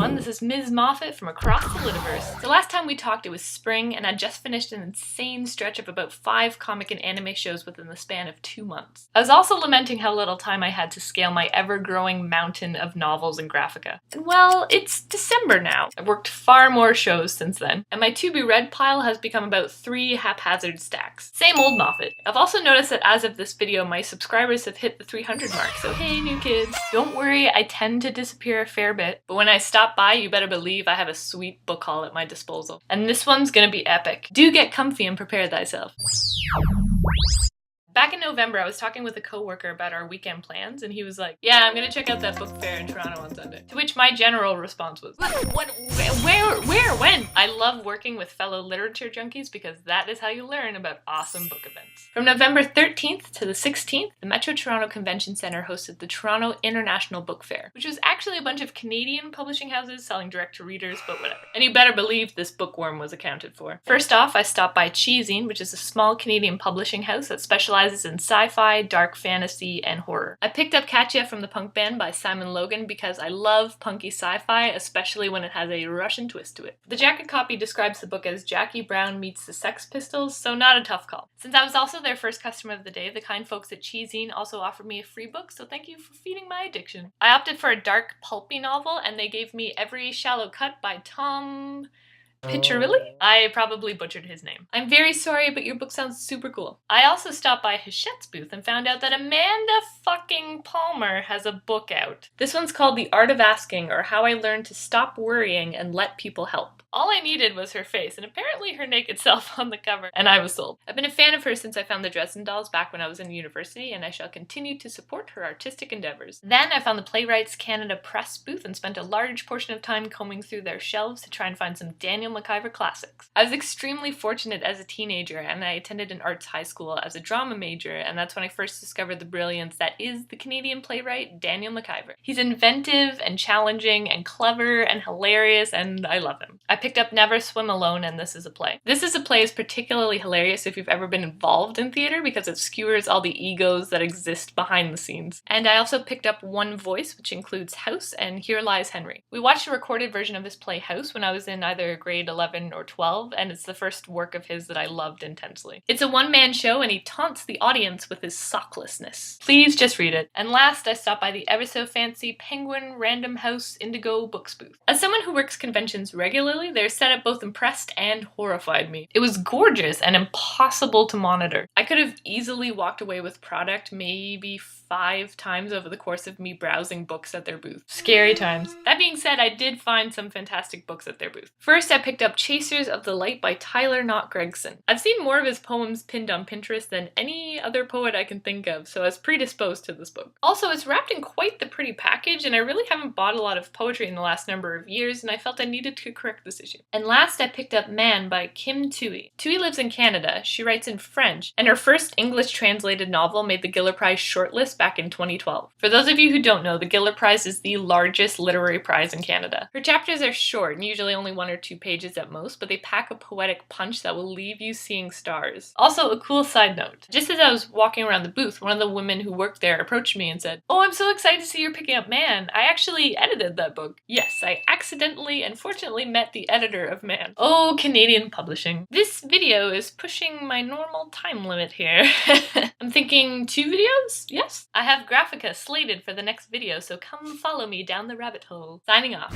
everyone, this is Ms. Moffat from across the Litiverse. So last time we talked it was spring and I'd just finished an insane stretch of about 5 comic and anime shows within the span of 2 months. I was also lamenting how little time I had to scale my ever-growing mountain of novels and graphica. And well, it's December now. I've worked far more shows since then, and my to-be-read pile has become about 3 haphazard stacks. Same old Moffat. I've also noticed that as of this video, my subscribers have hit the 300 mark, so hey new kids. Don't worry, I tend to disappear a fair bit, but when I stop by, you better believe I have a sweet book haul at my disposal. And this one's gonna be epic. Do get comfy and prepare thyself. Back in November, I was talking with a coworker about our weekend plans, and he was like, yeah, I'm gonna check out that book fair in Toronto on Sunday. To which my general response was, what, where, when? I love working with fellow literature junkies because that is how you learn about awesome book events. From November 13th to the 16th, the Metro Toronto Convention Centre hosted the Toronto International Book Fair, which was actually a bunch of Canadian publishing houses selling direct to readers, but whatever. And you better believe this bookworm was accounted for. First off, I stopped by Cheezine, which is a small Canadian publishing house that specializes in sci-fi, dark fantasy, and horror. I picked up Katya from the Punk Band by Simon Logan because I love punky sci-fi, especially when it has a Russian twist to it. The jacket copy describes the book as Jackie Brown meets the Sex Pistols, so not a tough call. Since I was also their first customer of the day, the kind folks at Cheezine also offered me a free book, so thank you for feeding my addiction. I opted for a dark, pulpy novel, and they gave me Every Shallow Cut by Tom Piccirilli? I probably butchered his name. I'm very sorry, but your book sounds super cool. I also stopped by Hachette's booth and found out that Amanda fucking Palmer has a book out. This one's called The Art of Asking, or How I Learned to Stop Worrying and Let People Help. All I needed was her face, and apparently her naked self on the cover, and I was sold. I've been a fan of hers since I found the Dresden Dolls back when I was in university, and I shall continue to support her artistic endeavors. Then I found the Playwrights Canada Press booth and spent a large portion of time combing through their shelves to try and find some Daniel McIver classics. I was extremely fortunate as a teenager, and I attended an arts high school as a drama major, and that's when I first discovered the brilliance that is the Canadian playwright Daniel McIver. He's inventive and challenging and clever and hilarious, and I love him. I picked up Never Swim Alone and This Is a Play. This Is a Play is particularly hilarious if you've ever been involved in theater because it skewers all the egos that exist behind the scenes. And I also picked up One Voice, which includes House and Here Lies Henry. We watched a recorded version of his play House when I was in either grade 11 or 12, and it's the first work of his that I loved intensely. It's a one-man show and he taunts the audience with his socklessness. Please just read it. And last, I stopped by the ever so fancy Penguin Random House Indigo Books booth. As someone who works conventions regularly, their setup both impressed and horrified me. It was gorgeous and impossible to monitor. I could have easily walked away with product maybe 5 times over the course of me browsing books at their booth. Scary times. That being said, I did find some fantastic books at their booth. First, I picked up Chasers of the Light by Tyler Knott Gregson. I've seen more of his poems pinned on Pinterest than any other poet I can think of, so I was predisposed to this book. Also, it's wrapped in quite the pretty package, and I really haven't bought a lot of poetry in the last number of years, and I felt I needed to correct this issue. And last, I picked up Man by Kim Thuy. Thuy lives in Canada, she writes in French, and her first English translated novel made the Giller Prize shortlist back in 2012. For those of you who don't know, the Giller Prize is the largest literary prize in Canada. Her chapters are short, and usually only 1 or 2 pages at most, but they pack a poetic punch that will leave you seeing stars. Also, a cool side note. Just as I was walking around the booth, one of the women who worked there approached me and said, "Oh, I'm so excited to see you're picking up Man. I actually edited that book." Yes, I accidentally and fortunately met the editor of Man. Oh, Canadian publishing. This video is pushing my normal time limit here. I'm thinking 2 videos? Yes? I have Graphica slated for the next video, so come follow me down the rabbit hole. Signing off.